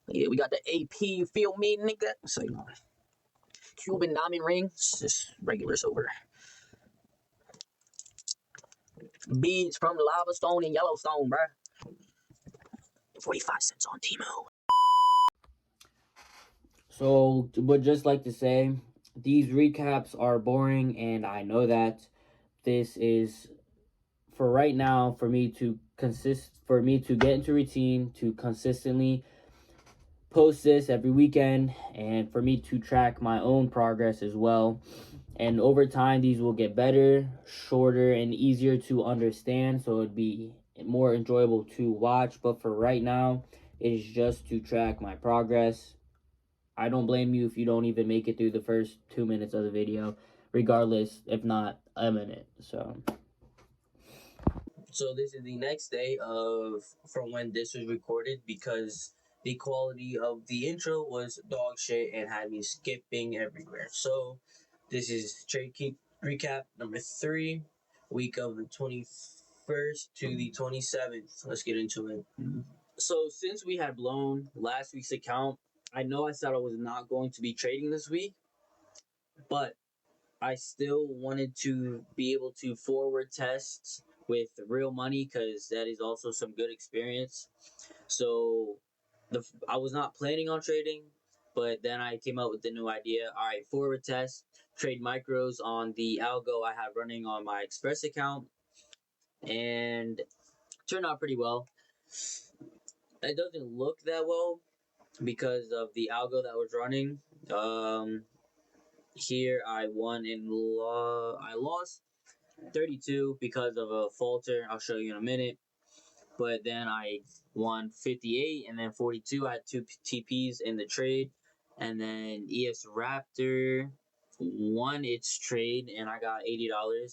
Yeah, we got the AP, you feel me, nigga? So, you know, Cuban diamond ring, it's just regular silver. Beads from Lava Stone and Yellowstone, bruh. 45 cents on Timo. So, would just like to say, these recaps are boring, and I know that. This is for right now for me to get into routine to consistently post this every weekend, and for me to track my own progress as well. And over time, these will get better, shorter, and easier to understand, so it'd be more enjoyable to watch. But for right now, it is just to track my progress. I don't blame you if you don't even make it through the first 2 minutes of the video, regardless, if not a minute. So this is the next day of from when this was recorded because the quality of the intro was dog shit and had me skipping everywhere. So this is trade keep recap number 3, week of the 21st to the 27th. Let's get into it. So since we had blown last week's account, I know I said I was not going to be trading this week, but I still wanted to be able to forward test with real money because that is also some good experience. So I was not planning on trading, but then I came up with the new idea. All right, forward test, trade micros on the algo I have running on my Express account, and turned out pretty well. It doesn't look that well because of the algo that was running. Here I won and I lost 32 because of a falter. I'll show you in a minute. But then I won 58 and then 42. I had 2 TPs in the trade. And then ES Raptor won its trade and I got $80.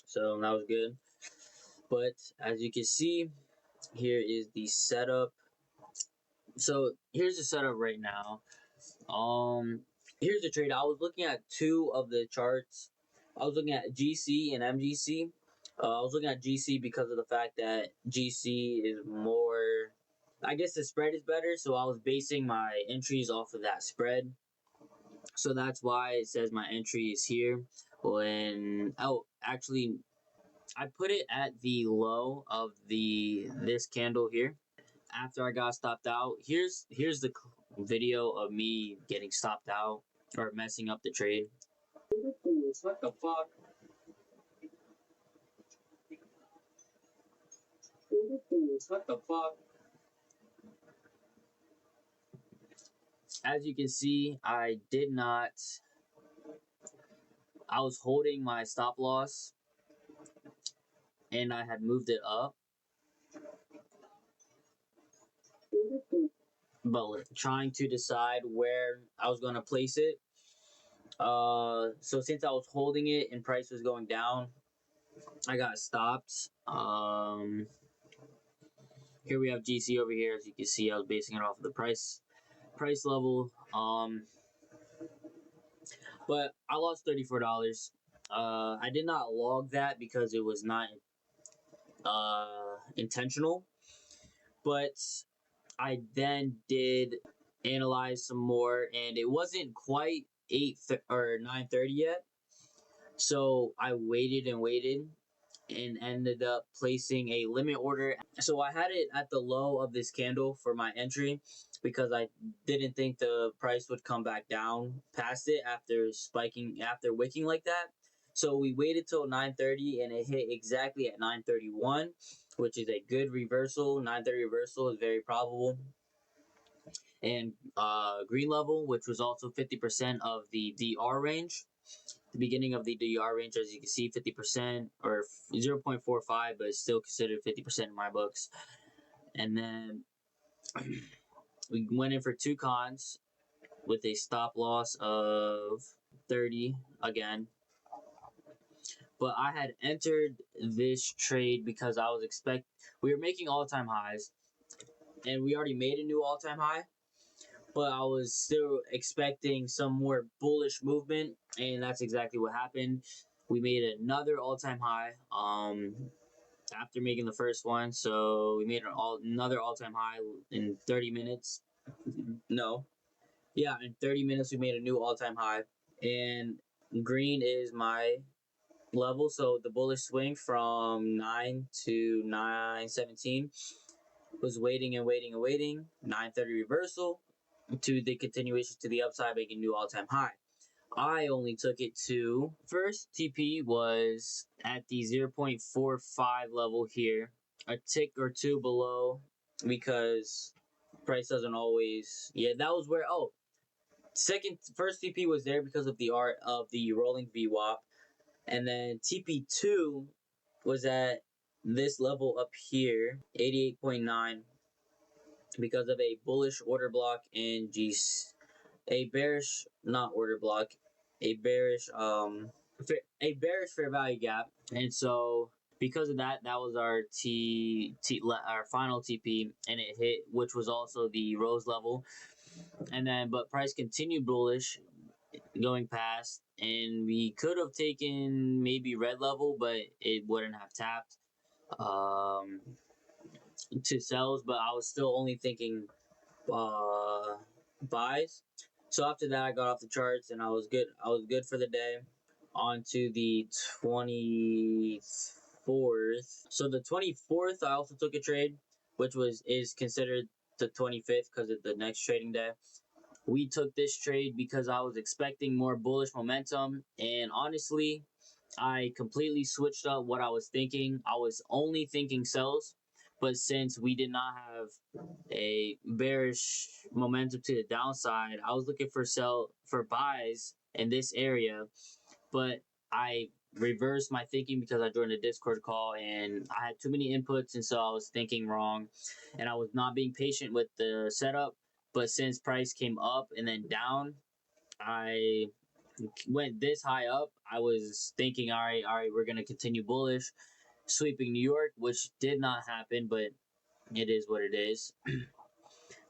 So that was good. But as you can see, here is the setup. So here's the setup right now. Here's the trade. I was looking at 2 of the charts. I was looking at GC and MGC. I was looking at GC because of the fact that GC is more. I guess the spread is better, so I was basing my entries off of that spread. So that's why it says my entry is here. Actually, I put it at the low of this candle here. After I got stopped out, here's the video of me getting stopped out or messing up the trade. What the fuck? What the fuck? As you can see, I was holding my stop loss and I had moved it up. But trying to decide where I was going to place it. So since I was holding it and price was going down, I got stopped. Here we have GC over here. As you can see, I was basing it off of the price level. But I lost $34. I did not log that because it was not intentional. But I then did analyze some more, and it wasn't quite 9:30 yet. So I waited and waited and ended up placing a limit order. So I had it at the low of this candle for my entry because I didn't think the price would come back down past it after wicking like that. So we waited till 9:30 and it hit exactly at 9:31, which is a good reversal. 9:30 reversal is very probable. And green level, which was also 50% of the DR range. The beginning of the DR range, as you can see, 50% or 0.45, but it's still considered 50% in my books. And then we went in for 2 cons with a stop loss of 30 again. But I had entered this trade because I was we were making all-time highs, and we already made a new all-time high. But I was still expecting some more bullish movement, and that's exactly what happened. We made another all-time high. After making the first one, so we made another all-time high in 30 minutes. No, yeah, in 30 minutes we made a new all-time high. And green is my level, so the bullish swing from 9 to 9:17 was waiting and waiting and waiting. 9:30 reversal to the continuation to the upside, making new all-time high. I only took it to first TP was at the 0.45 level here, a tick or two below, because price doesn't always. Yeah, that was where. Oh, first TP was there because of the art of the rolling VWAP, and then TP2 was at this level up here, 88.9, because of a bullish order block in G, a bearish not order block, a bearish fair value gap, and so because of that, that was our our final TP, and it hit, which was also the rose level, and then but price continued bullish going past, and we could have taken maybe red level, but it wouldn't have tapped um to sells, but I was still only thinking uh buys. So after that, I got off the charts and I was good. I was good for the day. On to the 24th. So the 24th, I also took a trade, which is considered the 25th because it's the next trading day. We took this trade because I was expecting more bullish momentum, and honestly, I completely switched up what I was thinking. I was only thinking sells, but since we did not have a bearish momentum to the downside, I was looking for buys in this area, but I reversed my thinking because I joined a Discord call and I had too many inputs, and so I was thinking wrong, and I was not being patient with the setup. But since price came up and then down, I went this high up. I was thinking, all right, we're gonna continue bullish, sweeping New York, which did not happen, but it is what it is.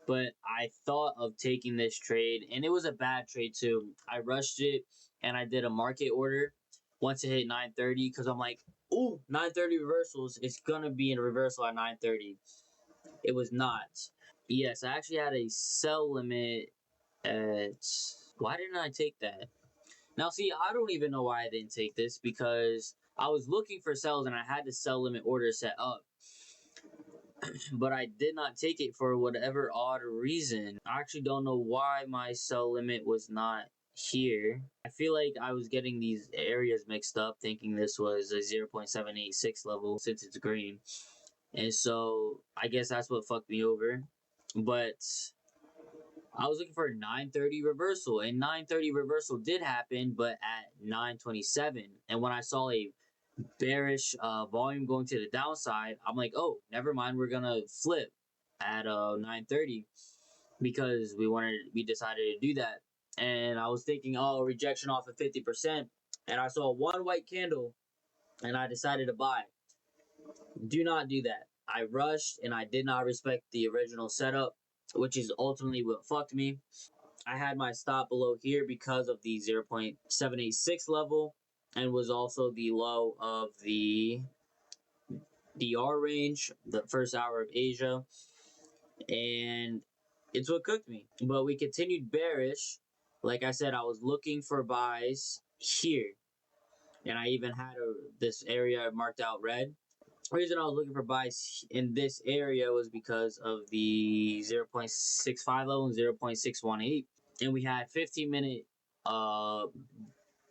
But I thought of taking this trade, and it was a bad trade too. I rushed it, and I did a market order once it hit 9:30 because I'm like, ooh, 9:30 reversals. It's gonna be in a reversal at 9:30. It was not. Yes, I actually had a sell limit at. Why didn't I take that? Now, see, I don't even know why I didn't take this because I was looking for sells and I had the sell limit order set up, but I did not take it for whatever odd reason. I actually don't know why my sell limit was not here. I feel like I was getting these areas mixed up, thinking this was a 0.786 level since it's green. And so I guess that's what fucked me over. But I was looking for a 9:30 reversal, and 9:30 reversal did happen, but at 9:27. And when I saw a bearish volume going to the downside, I'm like, oh, never mind, we're gonna flip at 9:30 because we decided to do that. And I was thinking, oh, rejection off of 50%, and I saw one white candle, and I decided to buy. Do not do that. I rushed and I did not respect the original setup, which is ultimately what fucked me. I had my stop below here because of the 0.786 level and was also the low of the DR range, the first hour of Asia, and it's what cooked me. But we continued bearish. Like I said, I was looking for buys here, and I even had this area marked out red. The reason I was looking for buys in this area was because of the 0.65 level and 0.618, and we had 15-minute uh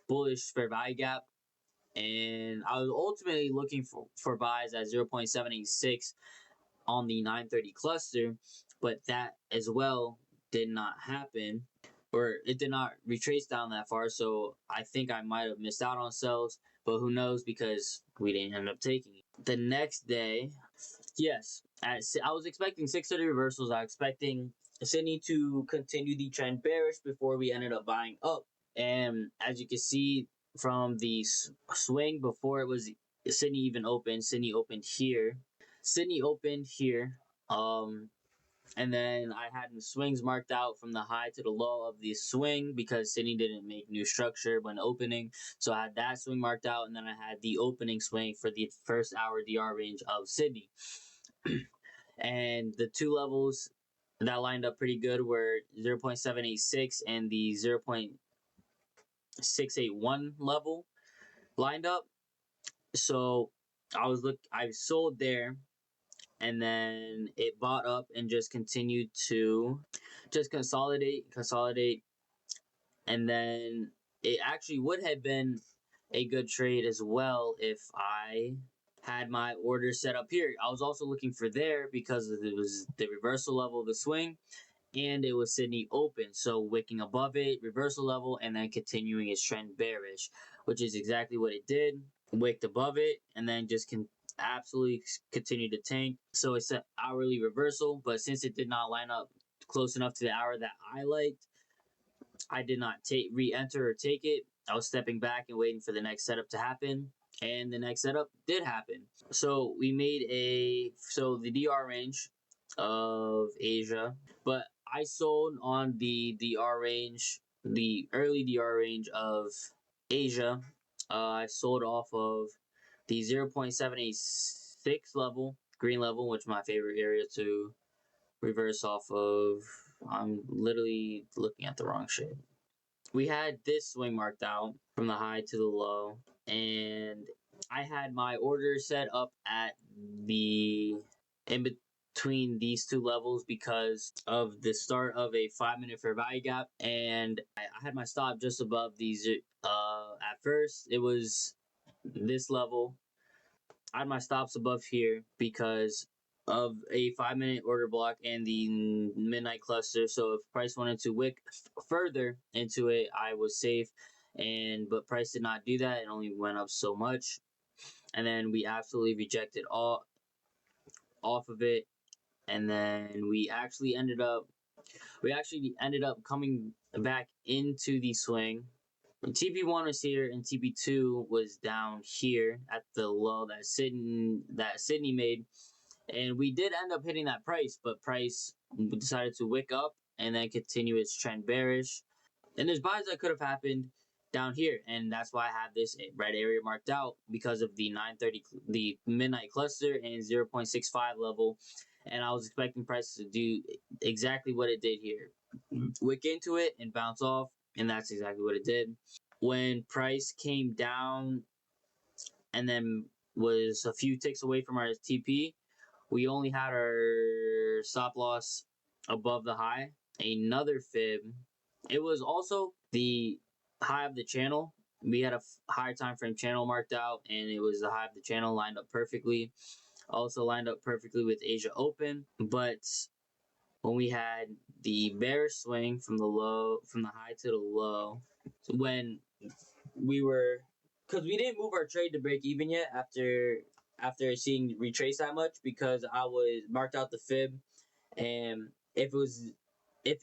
bullish fair value gap, and I was ultimately looking for buys at 0.786 on the 9:30 cluster, but that as well did not happen, or it did not retrace down that far. So I think I might have missed out on sells, but who knows because we didn't end up taking it. The next day, yes, I was expecting 6:30 reversals. I was expecting Sydney to continue the trend bearish before we ended up buying up. And as you can see from the swing before it was Sydney even opened, Sydney opened here. Sydney opened here. Um, And then I had the swings marked out from the high to the low of the swing because Sydney didn't make new structure when opening. So I had that swing marked out, and then I had the opening swing for the first hour DR range of Sydney. And the two levels that lined up pretty good were 0.786 and the 0.681 level lined up. So I sold there, and then it bought up and just continued to just consolidate, and then it actually would have been a good trade as well if I had my order set up here. I was also looking for there because it was the reversal level of the swing, and it was Sydney open, so wicking above it, reversal level, and then continuing its trend bearish, which is exactly what it did. Wicked above it, and then just absolutely continue to tank. So it's an hourly reversal, but since it did not line up close enough to the hour that I liked, I did not re-enter or take it. I was stepping back and waiting for the next setup to happen, and the next setup did happen. So we made the DR range of Asia, but I sold on the DR range, the early DR range of Asia. I sold off of the 0.786 level, green level, which is my favorite area to reverse off of. I'm literally looking at the wrong shit. We had this swing marked out from the high to the low, and I had my order set up at the in between these two levels because of the start of a 5-minute fair value gap, and I had my stop just above these. At first, it was this level. I had my stops above here because of a 5-minute order block and the midnight cluster. So if price wanted to wick further into it, I was safe. But price did not do that. It only went up so much, and then we absolutely rejected all off of it. And then we actually ended up coming back into the swing. TP1 was here and TP2 was down here at the low that Sydney made, and we did end up hitting that price, but price decided to wick up and then continue its trend bearish. And there's buys that could have happened down here, and that's why I have this red area marked out because of the 9:30, the midnight cluster and 0.65 level. And I was expecting prices to do exactly what it did here, wick into it and bounce off, and that's exactly what it did. When price came down and then was a few ticks away from our TP, we only had our stop loss above the high. Another fib. It was also the high of the channel. We had a higher time frame channel marked out, and it was the high of the channel lined up perfectly. Also lined up perfectly with Asia Open, but when we had the bearish swing from the high to the low, when we were, because we didn't move our trade to break even yet after seeing retrace that much because I was marked out the fib, and if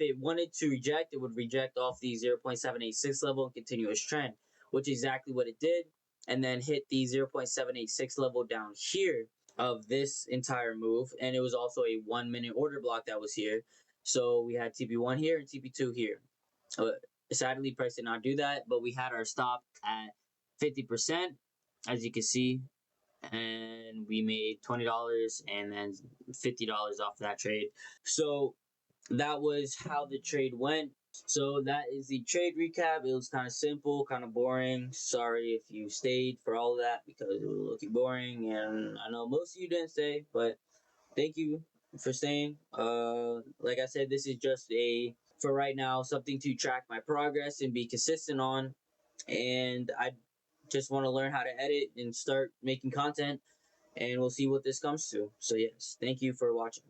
it wanted to reject, it would reject off the 0.786 level and continue its trend, which is exactly what it did, and then hit the 0.786 level down here of this entire move, and it was also a 1-minute order block that was here. So we had TP1 here and TP2 here. Sadly, price did not do that, but we had our stop at 50%, as you can see, and we made $20 and then $50 off that trade. So that was how the trade went. So that is the trade recap. It was kind of simple, kind of boring. Sorry if you stayed for all of that because it was looking boring, and I know most of you didn't stay, but thank you for staying. Like I said, this is just for right now, something to track my progress and be consistent on. And I just want to learn how to edit and start making content, and we'll see what this comes to. So yes, thank you for watching.